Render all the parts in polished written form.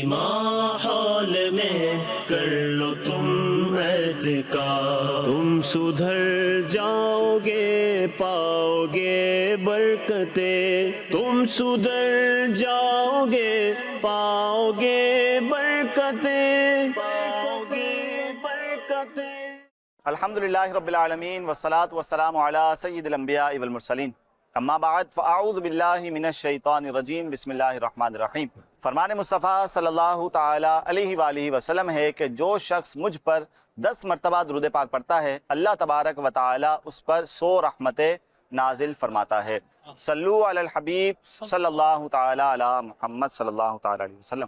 ماحول میں کر لو تم اعتکاف، تم سدھر جاؤ گے پاؤ گے برکتیں، تم سدھر جاؤ گے پاؤ گے برکتیں، پاؤ گے برکتیں۔ الحمدللہ رب العالمین والصلاة والسلام علی سید الانبیاء والمرسلین، اما بعد فاعوذ باللہ من الشیطان الرجیم، بسم اللہ الرحمن الرحیم۔ فرمان مصطفیٰ صلی اللہ تعالی علیہ وآلہ وسلم ہے کہ جو شخص مجھ پر 10 مرتبہ درود پاک پڑھتا ہے، اللہ تبارک و تعالی اس پر 100 رحمتیں نازل فرماتا ہے۔ صلو علی الحبیب صلی اللہ تعالی علی محمد صلی اللہ تعالی علیہ وسلم۔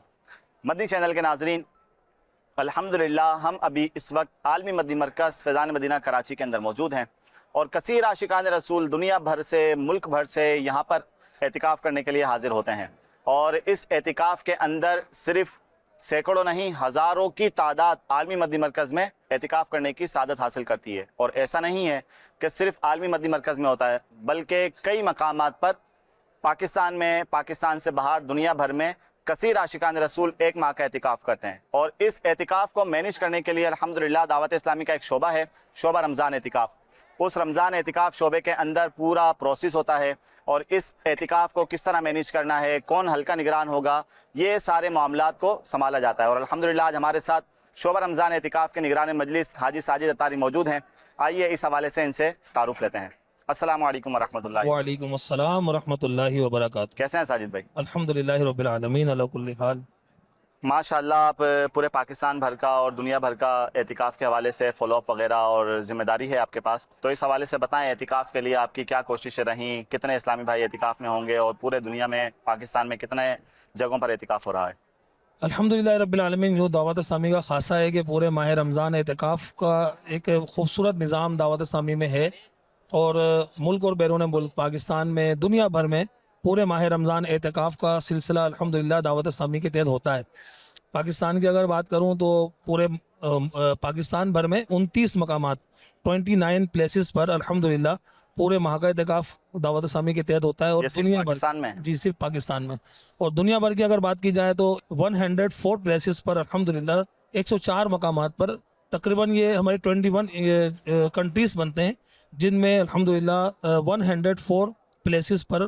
مدنی چینل کے ناظرین، الحمدللہ ہم ابھی اس وقت عالمی مدنی مرکز فیضان مدینہ کراچی کے اندر موجود ہیں، اور کثیر عاشقان رسول دنیا بھر سے ملک بھر سے یہاں پر اعتکاف کرنے کے لیے حاضر ہوتے ہیں، اور اس اعتکاف کے اندر صرف سینکڑوں نہیں ہزاروں کی تعداد عالمی مدنی مرکز میں اعتکاف کرنے کی سعادت حاصل کرتی ہے۔ اور ایسا نہیں ہے کہ صرف عالمی مدنی مرکز میں ہوتا ہے، بلکہ کئی مقامات پر پاکستان میں، پاکستان سے باہر، دنیا بھر میں کثیر عاشقان رسول ایک ماہ کا اعتکاف کرتے ہیں۔ اور اس اعتکاف کو مینیج کرنے کے لیے الحمدللہ دعوت اسلامی کا ایک شعبہ ہے، شعبہ رمضان اعتکاف۔ اس رمضان اعتکاف شعبے کے اندر پورا پروسیس ہوتا ہے، اور اس اعتکاف کو کس طرح مینیج کرنا ہے، کون حلقہ نگران ہوگا، یہ سارے معاملات کو سنبھالا جاتا ہے۔ اور الحمدللہ آج ہمارے ساتھ شعبہ رمضان اعتکاف کے نگران مجلس حاجی ساجد اتاری موجود ہیں۔ آئیے اس حوالے سے ان سے تعارف لیتے ہیں۔ السلام علیکم ورحمۃ اللہ۔ وعلیکم السلام ورحمۃ اللہ وبرکاتہ۔ کیسے ہیں ساجد بھائی؟ الحمدللہ رب العالمین علی کل حال۔ ماشاءاللہ آپ پورے پاکستان بھر کا اور دنیا بھر کا اعتکاف کے حوالے سے فالو اپ وغیرہ اور ذمہ داری ہے آپ کے پاس، تو اس حوالے سے بتائیں اعتکاف کے لیے آپ کی کیا کوششیں رہیں، کتنے اسلامی بھائی اعتکاف میں ہوں گے، اور پورے دنیا میں پاکستان میں کتنے جگہوں پر اعتکاف ہو رہا ہے؟ الحمدللہ رب العالمین، جو دعوت اسلامی کا خاصہ ہے کہ پورے ماہ رمضان اعتکاف کا ایک خوبصورت نظام دعوت اسلامی میں ہے، اور ملک اور بیرون ملک، پاکستان میں، دنیا بھر میں پورے ماہ رمضان اعتکاف کا سلسلہ الحمدللہ دعوت اسلامی کے تحت ہوتا ہے۔ پاکستان کی اگر بات کروں تو پورے پاکستان بھر میں 29 مقامات، 29 پلیسز پر الحمدللہ پورے ماہ کا اعتکاف دعوت اسلامی کے تحت ہوتا ہے، اور دنیا بھر پاکستان میں؟ جی، صرف پاکستان میں۔ اور دنیا بھر کی اگر بات کی جائے تو 104 پلیسز پر الحمدللہ 104 مقامات پر، تقریباً یہ ہمارے 21 کنٹریز بنتے ہیں، جن میں الحمدللہ 104 پلیسز پر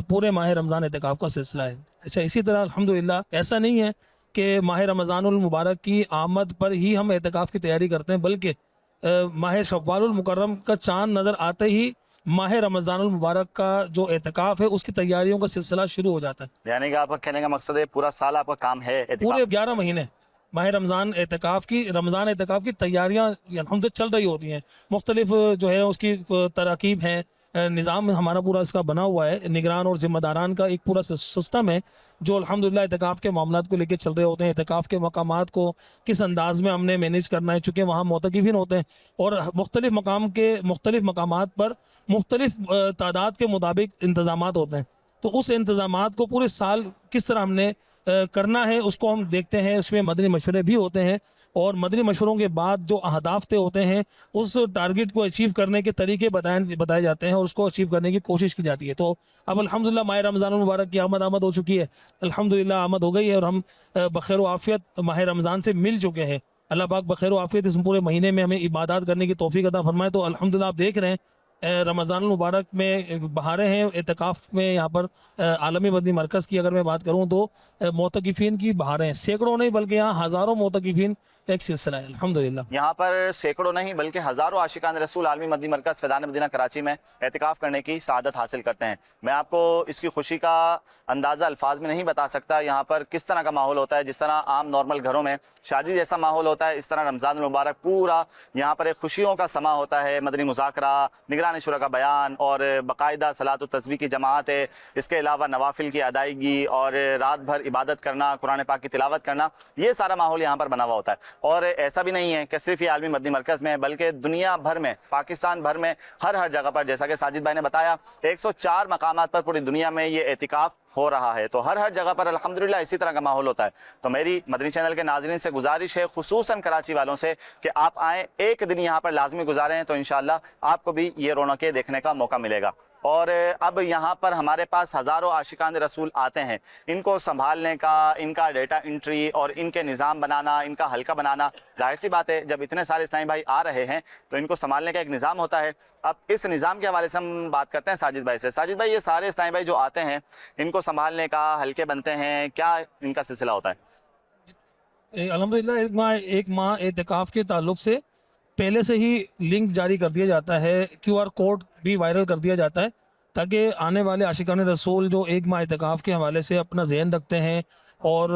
پورے ماہ رمضان اعتکاف کا سلسلہ ہے۔ اچھا، اسی طرح الحمدللہ ایسا نہیں ہے کہ ماہ رمضان المبارک کی آمد پر ہی ہم اعتکاف کی تیاری کرتے ہیں، بلکہ ماہ شوال المکرم کا چاند نظر آتے ہی ماہ رمضان المبارک کا جو اعتکاف ہے اس کی تیاریوں کا سلسلہ شروع ہو جاتا ہے۔ یعنی کہ آپ کا کہنے کا مقصد ہے پورا سال آپ کا کام ہے اعتکاف؟ پورے 11 مہینے ماہ رمضان اعتکاف کی تیاریاں الحمدللہ چل رہی ہوتی ہیں، مختلف جو ہے اس کی تراکیب ہیں، نظام ہمارا پورا اس کا بنا ہوا ہے، نگران اور ذمہ داران کا ایک پورا سسٹم ہے جو الحمدللہ اعتکاف کے معاملات کو لے کے چل رہے ہوتے ہیں۔ اعتکاف کے مقامات کو کس انداز میں ہم نے مینیج کرنا ہے، چونکہ وہاں معتکفین ہوتے ہیں، اور مختلف مقامات پر مختلف تعداد کے مطابق انتظامات ہوتے ہیں، تو اس انتظامات کو پورے سال کس طرح ہم نے کرنا ہے اس کو ہم دیکھتے ہیں۔ اس میں مدنی مشورے بھی ہوتے ہیں، اور مدنی مشوروں کے بعد جو اہداف طے ہوتے ہیں اس ٹارگٹ کو اچیو کرنے کے طریقے بتائے جاتے ہیں، اور اس کو اچیو کرنے کی کوشش کی جاتی ہے۔ تو اب الحمدللہ ماہ رمضان المبارک کی آمد ہو چکی ہے، الحمدللہ آمد ہو گئی ہے، اور ہم بخیر و عافیت ماہ رمضان سے مل چکے ہیں۔ اللہ پاک بخیر و عافیت اس پورے مہینے میں ہمیں عبادات کرنے کی توفیق عطا فرمائے۔ تو الحمدللہ آپ دیکھ رہے ہیں رمضان المبارک میں بہاریں ہیں اعتکاف میں، یہاں پر عالمی مدنی مرکز کی اگر میں بات کروں تو معتکفین کی بہاریں ہیں، سینکڑوں نہیں بلکہ یہاں ہزاروں معتکفین کا ایک سلسلہ ہے الحمدللہ۔ یہاں پر سینکڑوں نہیں بلکہ ہزاروں عاشقان رسول عالمی مدنی مرکز فیضان مدینہ کراچی میں اعتکاف کرنے کی سعادت حاصل کرتے ہیں۔ میں آپ کو اس کی خوشی کا اندازہ الفاظ میں نہیں بتا سکتا، یہاں پر کس طرح کا ماحول ہوتا ہے۔ جس طرح عام نارمل گھروں میں شادی جیسا ماحول ہوتا ہے، اس طرح رمضان المبارک پورا یہاں پر ایک خوشیوں کا سما ہوتا ہے، مدنی مذاکرہ، نگران شورا کا بیان، اور باقاعدہ صلاۃ و تسبیح کی جماعت ہے، اس کے علاوہ نوافل کی ادائیگی اور رات بھر عبادت کرنا، قرآن پاک کی تلاوت کرنا، یہ سارا ماحول یہاں پر بنا ہوا ہوتا ہے۔ اور ایسا بھی نہیں ہے کہ صرف یہ عالمی مدنی مرکز میں، بلکہ دنیا بھر میں، پاکستان بھر میں ہر جگہ پر، جیسا کہ ساجد بھائی نے بتایا 104 مقامات پر پوری دنیا میں یہ اعتکاف ہو رہا ہے، تو ہر جگہ پر الحمدللہ اسی طرح کا ماحول ہوتا ہے۔ تو میری مدنی چینل کے ناظرین سے گزارش ہے، خصوصاً کراچی والوں سے، کہ آپ آئیں، ایک دن یہاں پر لازمی گزاریں، تو انشاءاللہ آپ کو بھی یہ رونقیں دیکھنے کا موقع ملے گا۔ اور اب یہاں پر ہمارے پاس ہزاروں عاشقان رسول آتے ہیں، ان کو سنبھالنے کا، ان کا ڈیٹا انٹری اور ان کے نظام بنانا، ان کا حلقہ بنانا، ظاہر سی بات ہے جب اتنے سارے اسلامی بھائی آ رہے ہیں تو ان کو سنبھالنے کا ایک نظام ہوتا ہے۔ اب اس نظام کے حوالے سے ہم بات کرتے ہیں ساجد بھائی سے۔ ساجد بھائی، یہ سارے اسلامی بھائی جو آتے ہیں ان کو سنبھالنے کا، حلقے بنتے ہیں، کیا ان کا سلسلہ ہوتا ہے؟ الحمدللہ ایک ماہ اعتکاف کے تعلق سے پہلے سے ہی لنک جاری کر دیا جاتا ہے، QR کوڈ بھی وائرل کر دیا جاتا ہے تاکہ آنے والے عاشقان رسول جو ایک ماہ اعتکاف کے حوالے سے اپنا ذہن رکھتے ہیں اور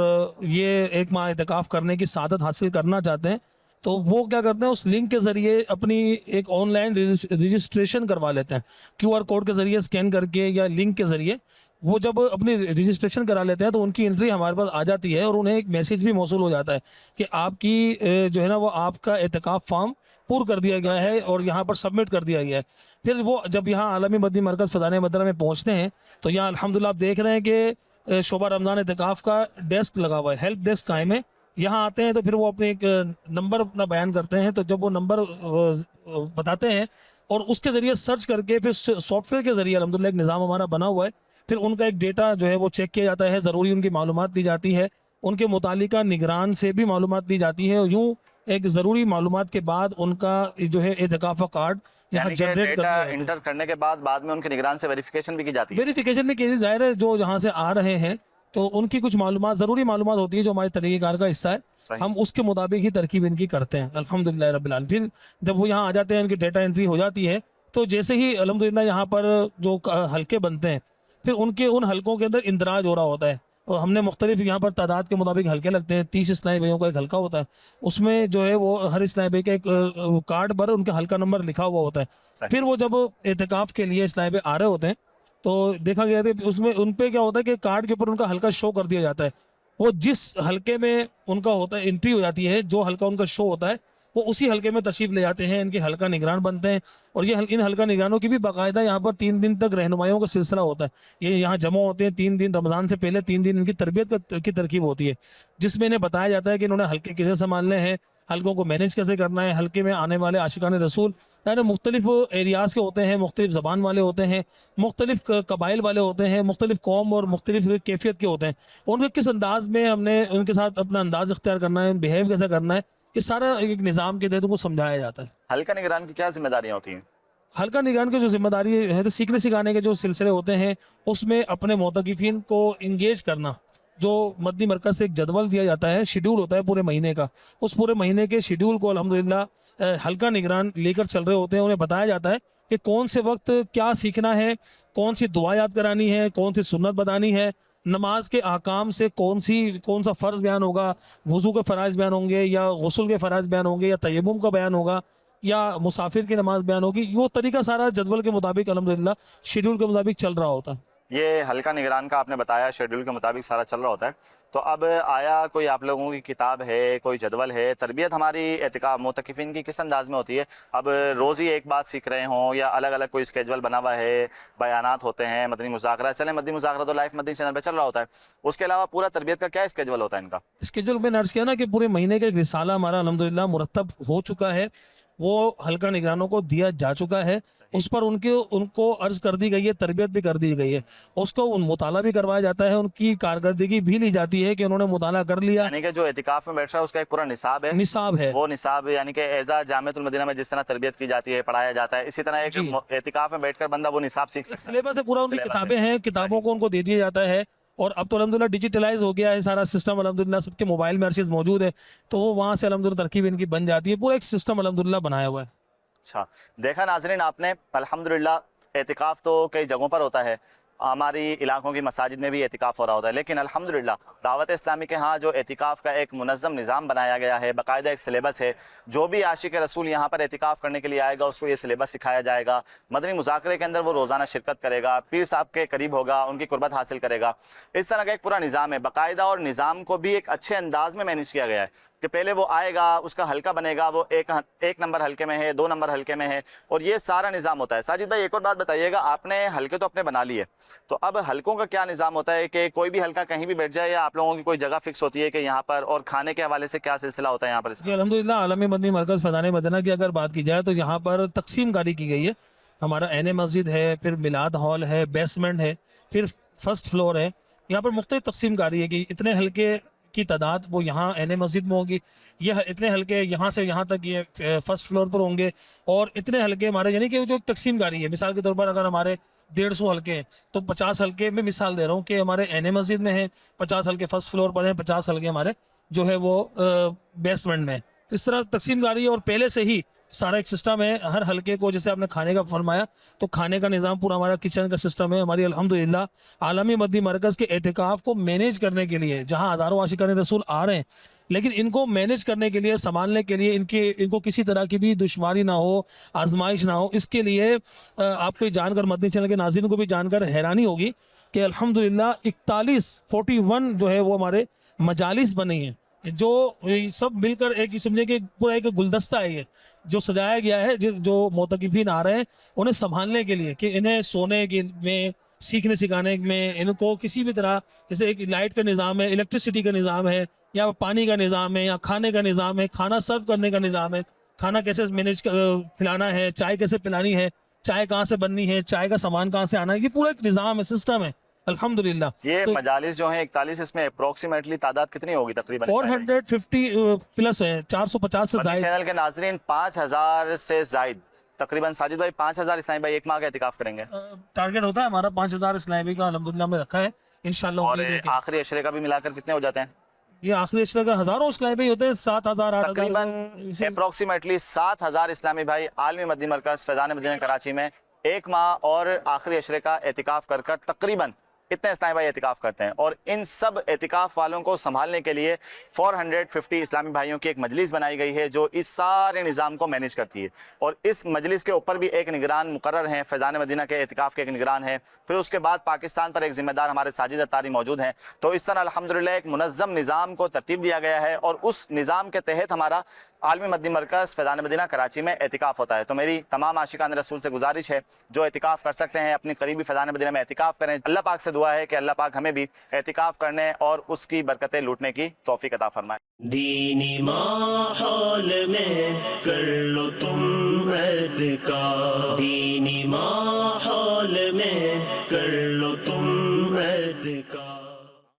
یہ ایک ماہ اعتکاف کرنے کی سعادت حاصل کرنا چاہتے ہیں تو وہ کیا کرتے ہیں، اس لنک کے ذریعے اپنی ایک آن لائن رجسٹریشن کروا لیتے ہیں، QR کوڈ کے ذریعے اسکین کر کے یا لنک کے ذریعے وہ جب اپنی رجسٹریشن کرا لیتے ہیں تو ان کی انٹری ہمارے پاس آ جاتی ہے اور انہیں ایک میسیج بھی موصول ہو جاتا ہے کہ آپ کی جو ہے نا وہ آپ کا اعتکاف فارم پور کر دیا گیا ہے اور یہاں پر سبمٹ کر دیا گیا ہے۔ پھر وہ جب یہاں عالمی مدنی مرکز فیضان مدینہ میں پہنچتے ہیں تو یہاں الحمدللہ آپ دیکھ رہے ہیں کہ شعبہ رمضان اعتکاف کا ڈیسک لگا ہوا ہے، ہیلپ ڈیسک قائم ہے۔ یہاں آتے ہیں تو پھر وہ اپنے ایک نمبر اپنا بیان کرتے ہیں، تو جب وہ نمبر بتاتے ہیں اور اس کے ذریعے سرچ کر کے پھر سافٹ ویئر کے ذریعے الحمدللہ ایک نظام ہمارا بنا ہوا ہے، پھر ان کا ایک ڈیٹا جو ہے وہ چیک کیا جاتا ہے، ضروری ان کی معلومات لی جاتی ہے، ان کے متعلقہ نگران سے بھی معلومات لی جاتی ہے، اور یوں ایک ضروری معلومات کے بعد ان کا جو ہے اعتکاف کا کارڈ یہاں یعنی کہ جنریٹ کر ڈیٹا دیا جاتا ہے۔ انٹر کرنے کے بعد میں ان کے نگران سے ویریفیکیشن بھی کی جاتی ہے۔ ویریفیکیشن میں کیسی ظاہر ہے جو یہاں سے آ رہے ہیں تو ان کی کچھ معلومات، ضروری معلومات ہوتی ہے جو ہمارے طریقہ کار کا حصہ ہے، صحیح۔ ہم اس کے مطابق ہی ترکیب ان کی کرتے ہیں الحمدللہ رب العالمین۔ پھر جب وہ یہاں آ جاتے ہیں، ان کی ڈیٹا انٹری ہو جاتی ہے تو جیسے ہی الحمدللہ یہاں پر جو حلقے بنتے ہیں پھر ان حلقوں کے اندر اندراج ہو رہا ہوتا ہے، اور ہم نے مختلف یہاں پر تعداد کے مطابق حلقے لگتے ہیں، 30 اسلامی بھائیوں کا ایک حلقہ ہوتا ہے، اس میں جو ہے وہ ہر اسلامی بھائی کا ایک کارڈ پر ان کا حلقہ نمبر لکھا ہوا ہوتا ہے۔ پھر وہ جب اعتکاف کے لیے اسلامی بھائی آ رہے ہوتے ہیں تو دیکھا گیا کہ اس میں ان پہ کیا ہوتا ہے کہ کارڈ کے اوپر ان کا حلقہ شو کر دیا جاتا ہے، وہ جس حلقے میں ان کا ہوتا ہے انٹری ہو جاتی ہے، جو حلقہ ان کا شو ہوتا ہے وہ اسی حلقے میں تشریف لے جاتے ہیں، ان کے حلقہ نگران بنتے ہیں، اور یہ ان حلقہ نگرانوں کی بھی باقاعدہ یہاں پر 3 دن تک رہنمائیوں کا سلسلہ ہوتا ہے۔ یہ یہاں جمع ہوتے ہیں 3 دن، رمضان سے پہلے 3 دن ان کی تربیت کی ترکیب ہوتی ہے، جس میں انہیں بتایا جاتا ہے کہ انہوں نے حلقے کیسے سنبھالنے ہیں، حلقوں کو مینیج کیسے کرنا ہے، حلقے میں آنے والے عاشقان رسول یعنی مختلف ایریاز کے ہوتے ہیں، مختلف زبان والے ہوتے ہیں، مختلف قبائل والے ہوتے ہیں، مختلف قوم اور مختلف کیفیت کے ہوتے ہیں، ان کو کس انداز میں ہم نے ان کے ساتھ اپنا انداز اختیار کرنا ہے، بیہیو کیسے کرنا ہے، یہ سارا ایک نظام کے تحت ان کو سمجھایا جاتا ہے۔ حلقہ نگران کی کیا ذمہ داریاں ہوتی ہیں؟ حلقہ نگران کی جو ذمہ داری ہے تو سیکھنے سکھانے کے جو سلسلے ہوتے ہیں اس میں اپنے معتکفین کو انگیج کرنا، جو مدنی مرکز سے ایک جدول دیا جاتا ہے، شیڈول ہوتا ہے پورے مہینے کا، اس پورے مہینے کے شیڈول کو الحمدللہ حلقہ نگران لے کر چل رہے ہوتے ہیں، انہیں بتایا جاتا ہے کہ کون سے وقت کیا سیکھنا ہے، کون سی دعا یاد کرانی ہے، کون سی سنت بتانی ہے، نماز کے احکام سے کون سا فرض بیان ہوگا، وضو کے فرائض بیان ہوں گے یا غسل کے فرائض بیان ہوں گے یا تیمم کا بیان ہوگا یا مسافر کی نماز بیان ہوگی، وہ طریقہ سارا جدول کے مطابق الحمدللہ شیڈول کے مطابق چل رہا ہوتا ہے۔ یہ حلقہ نگران کا آپ نے بتایا شیڈول کے مطابق سارا چل رہا ہوتا ہے، تو اب آیا کوئی آپ لوگوں کی کتاب ہے، کوئی جدول ہے؟ تربیت ہماری اعتکاف معتکفین کی کس انداز میں ہوتی ہے؟ اب روز ہی ایک بات سیکھ رہے ہوں یا الگ الگ کوئی اسکیجول بنا ہوا ہے، بیانات ہوتے ہیں، مدنی مذاکرہ، چلیں مدنی مذاکرہ تو لائف مدنی چینل پہ چل رہا ہوتا ہے، اس کے علاوہ پورا تربیت کا کیا اسکیجول ہوتا ہے ان کا؟ اسکیجول میں نے عرض کیا نا کہ پورے مہینے کا ایک رسالہ ہمارا الحمدللہ مرتب ہو چکا ہے، وہ حلقہ نگرانوں کو دیا جا چکا ہے، اس پر ان کو عرض کر دی گئی ہے، تربیت بھی کر دی گئی ہے، اس کو مطالعہ بھی کروایا جاتا ہے، ان کی کارکردگی بھی لی جاتی ہے کہ انہوں نے مطالعہ کر لیا۔ یعنی کہ جو اعتکاف میں بیٹھ رہا ہے اس کا ایک پورا نصاب ہے، نصاب ہے، وہ نصاب یعنی کہ ایزا جامعۃ المدینہ میں جس طرح تربیت کی جاتی ہے، پڑھایا جاتا ہے، اسی طرح ایک اعتکاف میں بیٹھ کر بندہ وہ نصاب سیکھ سکتا ہے۔ سلیبس ہے پورا، ان کی کتابیں ہیں، کتابوں کو ان کو دے دیا جاتا ہے، اور اب تو الحمدللہ ڈیجیٹلائز ہو گیا ہے سارا سسٹم، الحمدللہ سب کے موبائل میں ہر چیز موجود ہے، تو وہ وہاں سے الحمدللہ ترکیب ان کی بن جاتی ہے، پورا ایک سسٹم الحمدللہ بنایا ہوا ہے۔ اچھا دیکھا ناظرین آپ نے، الحمدللہ اعتکاف تو کئی جگہوں پر ہوتا ہے، ہماری علاقوں کی مساجد میں بھی اعتکاف ہو رہا ہوتا ہے، لیکن الحمدللہ دعوت اسلامی کے ہاں جو اعتکاف کا ایک منظم نظام بنایا گیا ہے، باقاعدہ ایک سلیبس ہے، جو بھی عاشق رسول یہاں پر اعتکاف کرنے کے لیے آئے گا اس کو یہ سلیبس سکھایا جائے گا، مدنی مذاکرے کے اندر وہ روزانہ شرکت کرے گا، پیر صاحب کے قریب ہوگا، ان کی قربت حاصل کرے گا، اس طرح کا ایک پورا نظام ہے باقاعدہ، اور نظام کو بھی ایک اچھے انداز میں مینیج کیا گیا ہے کہ پہلے وہ آئے گا، اس کا حلقہ بنے گا، وہ ایک نمبر حلقے میں ہے، 2 نمبر حلقے میں ہے، اور یہ سارا نظام ہوتا ہے۔ ساجد بھائی ایک اور بات بتائیے گا، آپ نے حلقے تو اپنے بنا لیے، تو اب حلقوں کا کیا نظام ہوتا ہے کہ کوئی بھی حلقہ کہیں بھی بیٹھ جائے یا آپ لوگوں کی کوئی جگہ فکس ہوتی ہے کہ یہاں پر، اور کھانے کے حوالے سے کیا سلسلہ ہوتا ہے یہاں پر اس کا؟ الحمدللہ عالمی مدنی مرکز فیضان مدینہ کی اگر بات کی جائے تو یہاں پر تقسیم کاری کی گئی ہے ہمارا این مسجد ہے، پھر میلاد ہال ہے، بیسمنٹ ہے، پھر فرسٹ فلور ہے. یہاں پر مختلف تقسیم کاری ہے کہ اتنے حلقے کی تعداد وہ یہاں این مسجد میں ہوگی، یہ اتنے حلقے یہاں سے یہاں تک یہ فرسٹ فلور پر ہوں گے، اور اتنے حلقے ہمارے یعنی کہ جو تقسیم کاری ہے. مثال کے طور پر اگر ہمارے 150 حلقے ہیں تو 50 حلقے میں مثال دے رہا ہوں کہ ہمارے این مسجد میں ہیں، 50 حلقے فرسٹ فلور پر ہیں، 50 حلقے ہمارے جو ہے وہ بیسمنٹ میں. تو اس طرح تقسیم کاری ہے، اور پہلے سے ہی سارا ایک سسٹم ہے. ہر حلقے کو جیسے آپ نے کھانے کا فرمایا تو کھانے کا نظام پورا ہمارا کچن کا سسٹم ہے. ہماری الحمدللہ عالمی مدنی مرکز کے اعتکاف کو مینیج کرنے کے لیے جہاں ہزاروں عاشقان رسول آ رہے ہیں، لیکن ان کو مینیج کرنے کے لیے، سنبھالنے کے لیے ان کو کسی طرح کی بھی دشواری نہ ہو، آزمائش نہ ہو، اس کے لیے آپ کو جان کر مدنی چینل کے ناظرین کو بھی جان کر حیرانی ہوگی کہ الحمدللہ 41 جو ہے وہ ہمارے مجالس بنے ہیں، جو سب مل کر ایک سمجھے کہ پورا ایک گلدستہ ہے یہ جو سجایا گیا ہے، جو معتکفین آ رہے ہیں انہیں سنبھالنے کے لیے کہ انہیں سونے میں، سیکھنے سکھانے میں، ان کو کسی بھی طرح جیسے ایک لائٹ کا نظام ہے، الیکٹریسٹی کا نظام ہے، یا پانی کا نظام ہے، یا کھانے کا نظام ہے، کھانا سرو کرنے کا نظام ہے، کھانا کیسے مینیج کھلانا ہے، چائے کیسے پلانی ہے، چائے کہاں سے بننی ہے، چائے کا سامان کہاں سے آنا ہے، یہ پورا ایک نظام ہے، سسٹم ہے الحمدللہ. یہ تو مجالس جو ہیں 41، اس میں اپروکسیمیٹلی تعداد کتنی ہوگی تقریباً؟ 450 پلس ہے، 450 سے مدنی زائد. چینل کے ناظرین 5000 سے زائد تقریباً. ساجد بھائی 5000 اسلامی بھائی ایک ماہ کا اعتکاف کریں گے، ٹارگٹ ہوتا ہے ہمارا 5000 اسلامی کا الحمدللہ میں رکھا ہے انشاءاللہ. اور امید ہے کہ آخری عشرے کا بھی ملا کر کتنے ہو جاتے ہیں؟ یہ آخری اشرے کا ہزاروں اسلامی ہوتے ہیں، 7000 8000 تقریباً اپروکسیمیٹلی 7000 اسلامی بھائی عالمی مدنی مرکز فیضان مدینہ کراچی میں ایک ماہ اور آخری عشرے کا اعتکاف کر تقریباً اتنے اسلامی بھائی اعتکاف کرتے ہیں. اور ان سب اعتکاف والوں کو سنبھالنے کے لیے 450 اسلامی بھائیوں کی ایک مجلس بنائی گئی ہے جو اس سارے نظام کو مینیج کرتی ہے. اور اس مجلس کے اوپر بھی ایک نگران مقرر ہیں، فیضان مدینہ کے اعتکاف کے ایک نگران ہے. پھر اس کے بعد پاکستان پر ایک ذمہ دار ہمارے ساجد اتاری موجود ہیں. تو اس طرح الحمدللہ ایک منظم نظام کو ترتیب دیا گیا ہے، اور اس نظام کے تحت ہمارا عالمی مدنی مرکز فیضان مدینہ کراچی میں اعتکاف ہوتا ہے. تو میری تمام عاشقان رسول سے گزارش ہے جو اعتکاف کر سکتے ہیں اپنی قریبی فیضان مدینہ میں اعتکاف کریں. اللہ پاک سے دعا ہے کہ اللہ پاک ہمیں بھی اعتکاف کرنے اور اس کی برکتیں لوٹنے کی توفیق عطا فرمائے. دینی ماحول میں کر لو تم اعتکاف، دینی ماحول میں کر لو تم اعتکاف.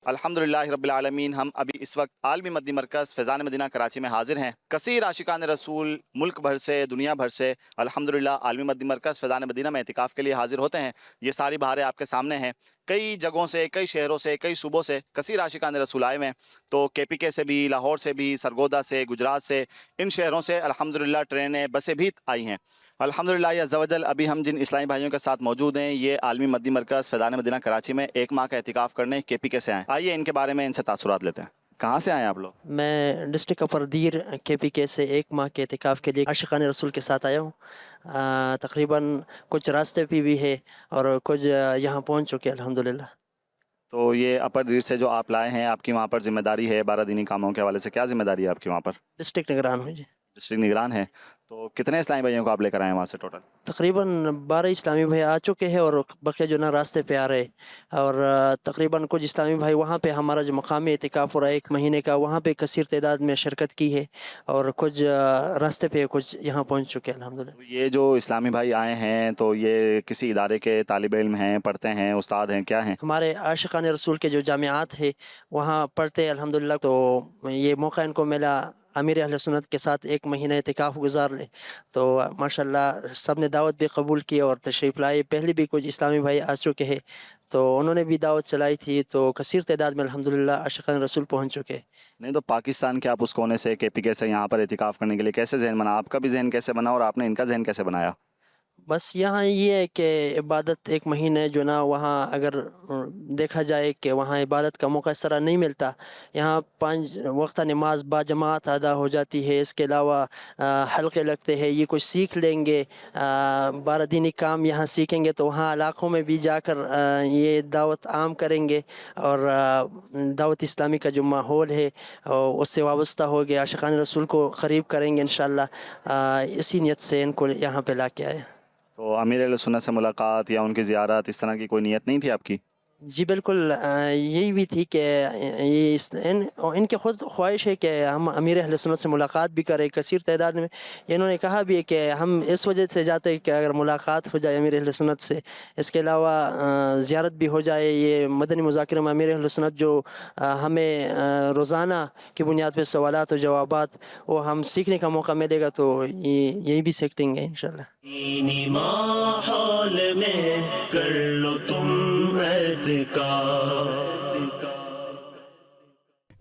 الحمدللہ رب العالمین. ہم ابھی اس وقت عالمی مدنی مرکز فیضان مدینہ کراچی میں حاضر ہیں. کثیر عاشقان رسول ملک بھر سے، دنیا بھر سے الحمدللہ عالمی مدنی مرکز فیضان مدینہ میں اعتکاف کے لیے حاضر ہوتے ہیں. یہ ساری بہاریں آپ کے سامنے ہیں. کئی جگہوں سے، کئی شہروں سے، کئی صوبوں سے کثیر عاشقان رسول آئے ہیں. تو KPK سے بھی، لاہور سے بھی، سرگودا سے، گجرات سے، ان شہروں سے الحمدللہ ٹرینیں، بسیں بھی آئی ہیں. الحمدللہ عز و جل. ابھی ہم جن اسلامی بھائیوں کے ساتھ موجود ہیں یہ عالمی مدنی مرکز فیضان مدینہ کراچی میں ایک ماہ کا اعتکاف کرنے KPK سے آئے. آئیے ان کے بارے میں ان سے تاثرات لیتے ہیں. کہاں سے آئے آپ لوگ؟ میں ڈسٹرکٹ اپردیر KPK سے ایک ماہ کے اعتکاف کے لیے عاشقان رسول کے ساتھ آیا ہوں. تقریباً کچھ راستے پہ بھی ہے اور کچھ یہاں پہنچ چکے الحمدللہ. تو یہ اپردیر سے جو آپ لائے ہیں، آپ کی وہاں پر ذمہ داری ہے 12 دینی کاموں کے حوالے سے. کیا ذمہ داری ہے آپ کی وہاں پر؟ ڈسٹرکٹ نگران ہوں جی. ڈسٹرکٹ نگران ہے. تو کتنے اسلامی بھائیوں کو آپ لے کر آئے ہیں وہاں سے ٹوٹل؟ تقریباً 12 اسلامی بھائی آ چکے ہیں اور بقیہ جو نا راستے پہ آ رہے. اور تقریباً کچھ اسلامی بھائی وہاں پہ ہمارا جو مقامی اعتکاف ہو رہا ہے 1 مہینے کا، وہاں پہ کثیر تعداد میں شرکت کی ہے، اور کچھ راستے پہ، کچھ یہاں پہنچ چکے الحمدللہ. یہ جو اسلامی بھائی آئے ہیں تو یہ کسی ادارے کے طالب علم ہیں، پڑھتے ہیں، استاد ہیں، کیا ہیں؟ ہمارے عاشقان رسول کے جو جامعات ہے وہاں پڑھتے الحمدللہ. تو یہ موقع ان کو ملا امیر اہل سنت کے ساتھ 1 مہینہ اعتکاف گزار لے. تو ماشاءاللہ سب نے دعوت بھی قبول کی اور تشریف لائے. پہلے بھی کچھ اسلامی بھائی آ چکے ہیں تو انہوں نے بھی دعوت چلائی تھی. تو کثیر تعداد میں الحمدللہ عاشقان رسول پہنچ چکے. نہیں تو پاکستان کے آپ اس کونے سے KPK سے یہاں پر اعتکاف کرنے کے لیے کیسے ذہن بنا؟ آپ کا بھی ذہن کیسے بنا اور آپ نے ان کا ذہن کیسے بنایا؟ بس یہاں یہ ہے کہ عبادت 1 مہینے جو نا وہاں اگر دیکھا جائے کہ وہاں عبادت کا موقع اس طرح نہیں ملتا. یہاں 5 وقتہ نماز با جماعت ادا ہو جاتی ہے. اس کے علاوہ حلقے لگتے ہیں. یہ کچھ سیکھ لیں گے، 12 دینی کام یہاں سیکھیں گے تو وہاں علاقوں میں بھی جا کر یہ دعوت عام کریں گے، اور دعوت اسلامی کا جو ماحول ہے اس سے وابستہ ہو گیا، عاشقان رسول کو قریب کریں گے انشاءاللہ. اسی نیت سے ان کو یہاں پہ لا کے آئے. تو امیر اہل سنت سے ملاقات یا ان کی زیارت اس طرح کی کوئی نیت نہیں تھی آپ کی؟ جی بالکل، یہی بھی تھی کہ ان کی خود خواہش ہے کہ ہم امیر اہل سنت سے ملاقات بھی کریں کثیر تعداد میں. انہوں نے کہا بھی ہے کہ ہم اس وجہ سے جاتے ہیں کہ اگر ملاقات ہو جائے امیر اہل سنت سے، اس کے علاوہ زیارت بھی ہو جائے. یہ مدنی مذاکرہ میں امیر اہل سنت جو ہمیں روزانہ کی بنیاد پہ سوالات و جوابات وہ ہم سیکھنے کا موقع ملے گا، تو یہی بھی سیکھیں گے انشاءاللہ. دینی ماحول میں کر لو تم اعتکاف.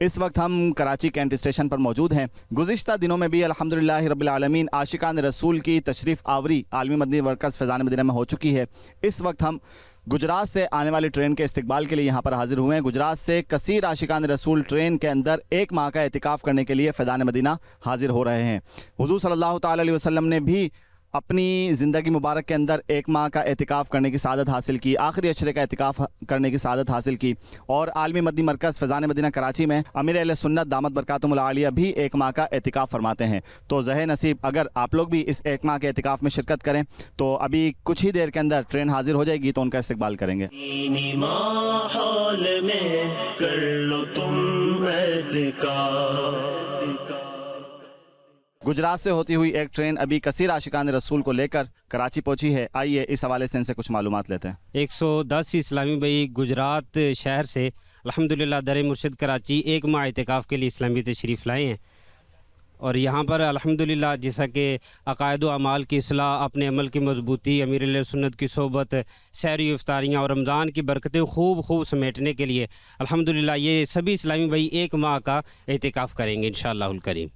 اس وقت ہم کراچی کینٹ اسٹیشن پر موجود ہیں. گزشتہ دنوں میں بھی الحمدللہ رب العالمین عاشقان رسول کی تشریف آوری عالمی مدنی مرکز فیضان مدینہ میں ہو چکی ہے. اس وقت ہم گجرات سے آنے والی ٹرین کے استقبال کے لیے یہاں پر حاضر ہوئے ہیں. گجرات سے کثیر عاشقان رسول ٹرین کے اندر 1 ماہ کا اعتکاف کرنے کے لیے فیضان مدینہ حاضر ہو رہے ہیں. حضور صلی اللہ تعالی علیہ وسلم نے بھی اپنی زندگی مبارک کے اندر 1 ماہ کا اعتکاف کرنے کی سعادت حاصل کی، آخری اشرے کا اعتکاف کرنے کی سعادت حاصل کی، اور عالمی مدنی مرکز فیضان مدینہ کراچی میں امیر اہل سنت دامت برکاتہم العالیہ بھی 1 ماہ کا اعتکاف فرماتے ہیں. تو زہ نصیب اگر آپ لوگ بھی اس 1 ماہ کے اعتکاف میں شرکت کریں تو ابھی کچھ ہی دیر کے اندر ٹرین حاضر ہو جائے گی تو ان کا استقبال کریں گے. دینی ماحول میں کر لو تم اعتکاف. گجرات سے ہوتی ہوئی ایک ٹرین ابھی کثیر عاشقان رسول کو لے کر کراچی پہنچی ہے. آئیے اس حوالے سے ان سے کچھ معلومات لیتے ہیں. 110 اسلامی بھائی گجرات شہر سے الحمدللہ در مرشد کراچی 1 ماہ اعتکاف کے لیے اسلامی تشریف لائے ہیں، اور یہاں پر الحمدللہ جیسا کہ عقائد و اعمال کی اصلاح، اپنے عمل کی مضبوطی، امیر اہل سنت کی صحبت، سحری افطاریاں اور رمضان کی برکتیں خوب سمیٹنے کے لیے الحمدللہ یہ سبھی اسلامی بھائی 1 ماہ کا اعتکاف کریں گے انشاءاللہ الکریم.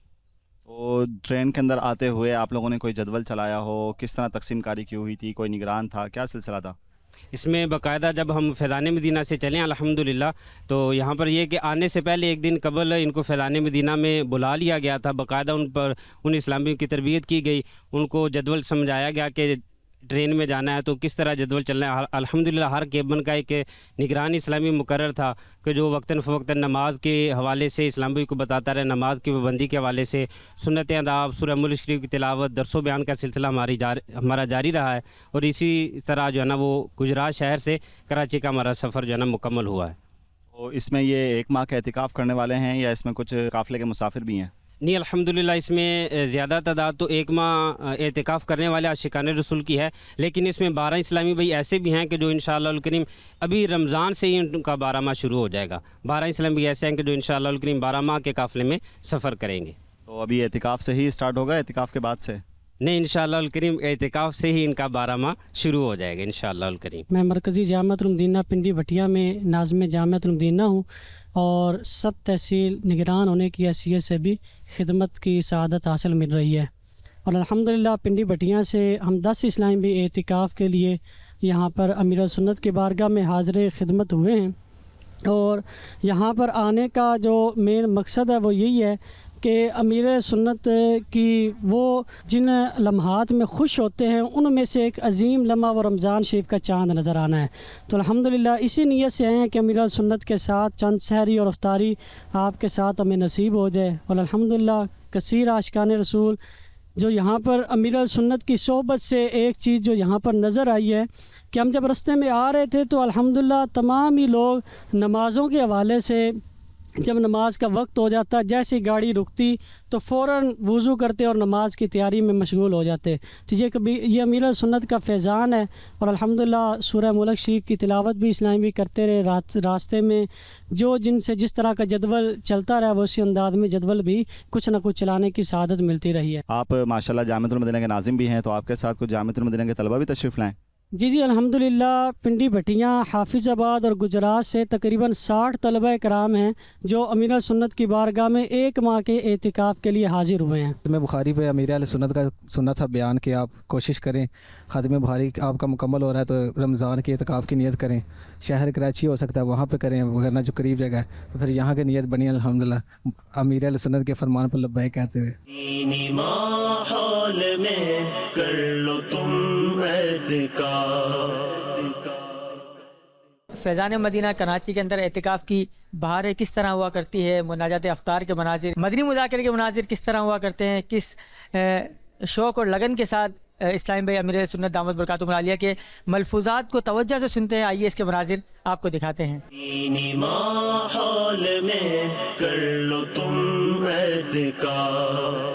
تو ٹرین کے اندر آتے ہوئے آپ لوگوں نے کوئی جدول چلایا ہو، کس طرح تقسیم کاری کی ہوئی تھی، کوئی نگران تھا، کیا سلسلہ تھا؟ اس میں باقاعدہ جب ہم فیضان مدینہ سے چلیں الحمدللہ تو یہاں پر یہ کہ آنے سے پہلے 1 دن قبل ان کو فیضان مدینہ میں بلا لیا گیا تھا. باقاعدہ ان اسلامیوں کی تربیت کی گئی، ان کو جدول سمجھایا گیا کہ ٹرین میں جانا ہے تو کس طرح جدول چلنا ہے. الحمدللہ ہر کیبن کا ایک نگران اسلامی مقرر تھا کہ جو وقتاً فوقتاً نماز کے حوالے سے اسلامی کو بتاتا رہے، نماز کی پابندی کے حوالے سے سنت آداب، سورہ ملک شریف کی تلاوت، درس و بیان کا سلسلہ ہمارا جاری رہا ہے. اور اسی طرح جو ہے نا وہ گجرات شہر سے کراچی کا ہمارا سفر جو ہے نا مکمل ہوا ہے. تو اس میں یہ 1 ماہ کا اعتکاف کرنے والے ہیں یا اس میں کچھ قافلے کے مسافر بھی ہیں؟ نہیں، الحمدللہ اس میں زیادہ تعداد تو 1 ماہ اعتکاف کرنے والے عاشقان رسول کی ہے، لیکن اس میں 12 اسلامی بھائی ایسے بھی ہیں کہ جو انشاءاللہ الکریم ابھی رمضان سے ہی ان کا 12 ماہ شروع ہو جائے گا. 12 اسلامی بھائی ایسے ہیں کہ جو انشاءاللہ الکریم 12 ماہ کے قافلے میں سفر کریں گے. تو ابھی اعتکاف سے ہی اسٹارٹ ہوگا، اعتکاف کے بعد سے؟ نہیں، انشاءاللہ الکریم اعتکاف سے ہی ان کا 12 ماہ شروع ہو جائے گا انشاءاللہ الکریم. میں مرکزی جامعۃ المدینہ پنڈی بھٹیا میں ناظم جامعۃ المدینہ ہوں، اور سب تحصیل نگران ہونے کی حیثیت سے بھی خدمت کی سعادت حاصل مل رہی ہے. اور الحمدللہ پنڈی بھٹیا سے ہم 10 اسلامی بھی اعتکاف کے لیے یہاں پر امیر سنت کی بارگاہ میں حاضر خدمت ہوئے ہیں. اور یہاں پر آنے کا جو مین مقصد ہے وہ یہی ہے کہ امیر سنت کی وہ جن لمحات میں خوش ہوتے ہیں ان میں سے ایک عظیم لمحہ وہ رمضان شریف کا چاند نظر آنا ہے. تو الحمدللہ اسی نیت سے آئے ہیں کہ امیر سنت کے ساتھ چند سحری اور افطاری آپ کے ساتھ ہمیں نصیب ہو جائے. اور الحمدللہ کثیر عاشقان رسول جو یہاں پر امیر سنت کی صحبت سے ایک چیز جو یہاں پر نظر آئی ہے کہ ہم جب رستے میں آ رہے تھے تو الحمدللہ تمام ہی لوگ نمازوں کے حوالے سے جب نماز کا وقت ہو جاتا جیسے گاڑی رکتی تو فوراً وضو کرتے اور نماز کی تیاری میں مشغول ہو جاتے. تو یہ امیر سنت کا فیضان ہے. اور الحمدللہ سورہ ملک شریف کی تلاوت بھی اسلامی بھی کرتے رہے راستے میں، جو جن سے جس طرح کا جدول چلتا رہا وہ اسی انداز میں جدول بھی کچھ نہ کچھ چلانے کی سعادت ملتی رہی ہے. آپ ماشاءاللہ جامعۃ المدینہ کے ناظم بھی ہیں، تو آپ کے ساتھ کچھ جامعۃ المدینہ کے طلبہ بھی تشریف لائیں؟ جی الحمدللہ پنڈی بھٹیاں، حافظ آباد اور گجرات سے تقریباً 60 طلبہ کرام ہیں جو امیر سنت کی بارگاہ میں 1 ماہ کے اعتکاف کے لیے حاضر ہوئے ہیں. ختم بخاری پہ امیر اہل سنت کا سننا تھا بیان کہ آپ کوشش کریں، ختم بخاری آپ کا مکمل ہو رہا ہے تو رمضان کے اعتکاف کی نیت کریں. شہر کراچی ہو سکتا ہے وہاں پہ کریں، ورنہ جو قریب جگہ ہے تو پھر یہاں کی نیت بنی الحمدللہ امیر اہل سنت کے فرمان پر لبیک کہتے ہوئے. دینی ماحول میں کر لو تم اعتکاف. فیضان مدینہ کراچی کے اندر اعتکاف کی بہاریں کس طرح ہوا کرتی ہے، مناجات افطار کے مناظر، مدنی مذاکرے کے مناظر کس طرح ہوا کرتے ہیں، کس شوق اور لگن کے ساتھ اسلامی بھائی امیر سنت دامت برکاتہ العالیہ کے ملفوظات کو توجہ سے سنتے ہیں. آئیے اس کے مناظر آپ کو دکھاتے ہیں. دینی ماحول میں کر لو تم اعتکاف.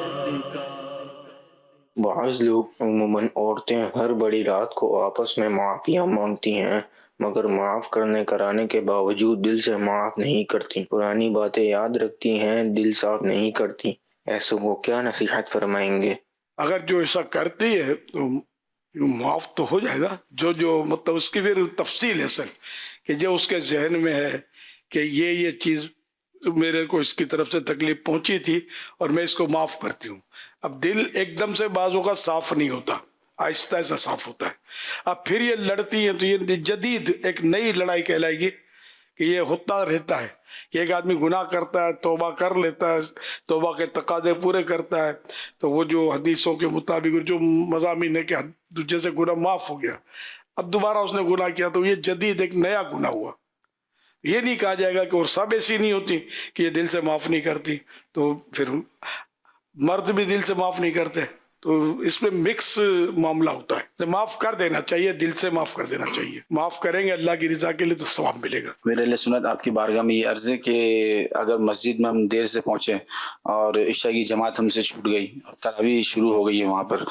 بعض لوگ عموماً عورتیں ہر بڑی رات کو آپس میں معافیاں مانگتی ہیں مگر معاف کرنے کرانے کے باوجود دل سے معاف نہیں کرتی، پرانی باتیں یاد رکھتی ہیں، دل صاف نہیں کرتی. ایسوں کو کیا نصیحت فرمائیں گے؟ اگر جو ایسا کرتی ہے تو معاف تو ہو جائے گا، جو مطلب اس کی پھر تفصیل ہے سر کہ جو اس کے ذہن میں ہے کہ یہ چیز میرے کو اس کی طرف سے تکلیف پہنچی تھی اور میں اس کو معاف کرتی ہوں. اب دل ایک دم سے بازوں کا صاف نہیں ہوتا، آہستہ آہستہ صاف ہوتا ہے. اب پھر یہ لڑتی ہیں تو یہ جدید ایک نئی لڑائی کہلائے گی کہ یہ ہوتا رہتا ہے کہ ایک آدمی گناہ کرتا ہے، توبہ کر لیتا ہے، توبہ کے تقاضے پورے کرتا ہے تو وہ جو حدیثوں کے مطابق جو مضامین ہے کہ جیسے گناہ معاف ہو گیا، اب دوبارہ اس نے گناہ کیا تو یہ جدید ایک نیا گناہ ہوا. یہ نہیں کہا جائے گا کہ اور سب ایسی نہیں ہوتی کہ یہ دل سے معاف نہیں کرتی، تو پھر مرد بھی دل سے معاف نہیں کرتے، تو اس میں مکس معاملہ ہوتا ہے. معاف کر دینا چاہیے، دل سے معاف کر دینا چاہیے. معاف کریں گے اللہ کی رضا کے لیے تو ثواب ملے گا. میرے لیے سنت آپ کی بارگاہ میں یہ عرض ہے کہ اگر مسجد میں ہم دیر سے پہنچے اور عشاء کی جماعت ہم سے چھوٹ گئی اور تراویح شروع ہو گئی ہے وہاں پر،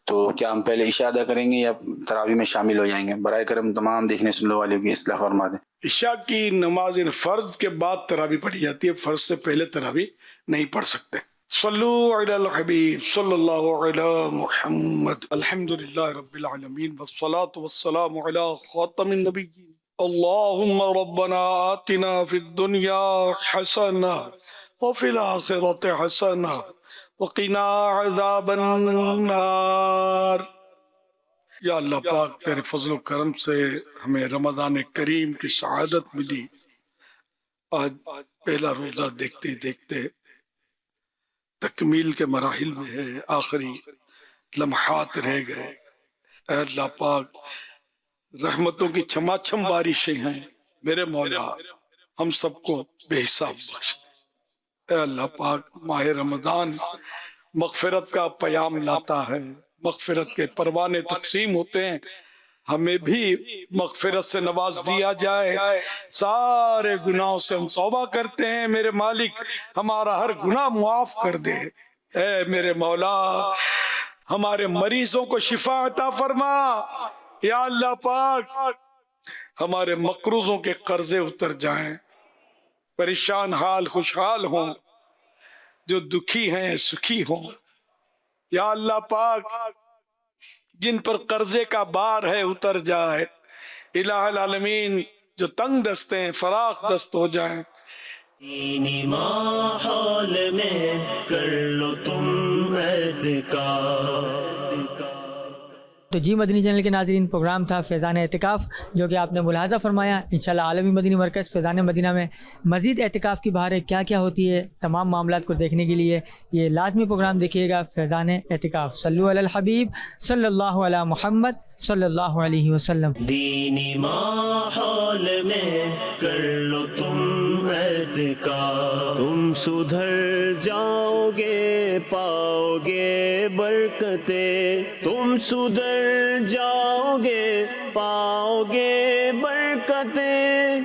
تو کیا ہم پہلے عشاء ادا کریں گے یا تراویح میں شامل ہو جائیں گے؟ برائے کرم تمام دیکھنے سننے والوں کی اصلاح فرما دیں. عشاء کی نماز فرض کے بعد تراویح پڑھی جاتی ہے، فرض سے پہلے تراویح نہیں پڑھ سکتے. صلو علی الحبیب صلی اللہ علی محمد. الحمدللہ رب العالمین والصلاة والسلام علی خاتم النبیین. اللہم ربنا آتنا فی الدنیا حسنہ وفی الآخرۃ حسنہ وقنا عذاب النار. یا اللہ پاک تیرے فضل و کرم سے ہمیں رمضان کریم کی سعادت ملی. آج پہلا روزہ دیکھتے دیکھتے تکمیل کے مراحل میں ہے، آخری لمحات رہ گئے. اے اللہ پاک رحمتوں کی چھماچھم بارشیں ہیں، میرے مولا ہم سب کو بے حساب بخش دے. اے اللہ پاک ماہ رمضان مغفرت کا پیام لاتا ہے، مغفرت کے پروانے تقسیم ہوتے ہیں، ہمیں بھی مغفرت سے نواز دیا جائے. سارے گناہوں سے ہم توبہ کرتے ہیں، میرے مالک ہمارا ہر گناہ معاف کر دے. اے میرے مولا ہمارے مریضوں کو شفا عطا فرما. یا اللہ پاک ہمارے مقروضوں کے قرضے اتر جائیں، پریشان حال خوشحال ہوں، جو دکھی ہیں سکھی ہوں. یا اللہ پاک جن پر قرضے کا بار ہے اتر جائے. الہ العالمین جو تنگ دست ہیں فراخ دست ہو جائیں. دینی ماحول میں کر لو تم اعتکاف. تو جی مدنی چینل کے ناظرین، پروگرام تھا فیضان اعتکاف جو کہ آپ نے ملاحظہ فرمایا. انشاءاللہ عالمی مدنی مرکز فیضان مدینہ میں مزید اعتکاف کی بہاریں کیا کیا ہوتی ہے، تمام معاملات کو دیکھنے کے لیے یہ لازمی پروگرام دیکھیے گا فیضان اعتکاف. صلو علی الحبیب صلی اللہ علی محمد صلی اللہ علیہ وسلم. دینی ماحول میں کر لو تم اعتکاف. تم سدھر جاؤ گے پاؤ گے برکتیں، تم سدھر جاؤ گے پاؤ گے برکتیں.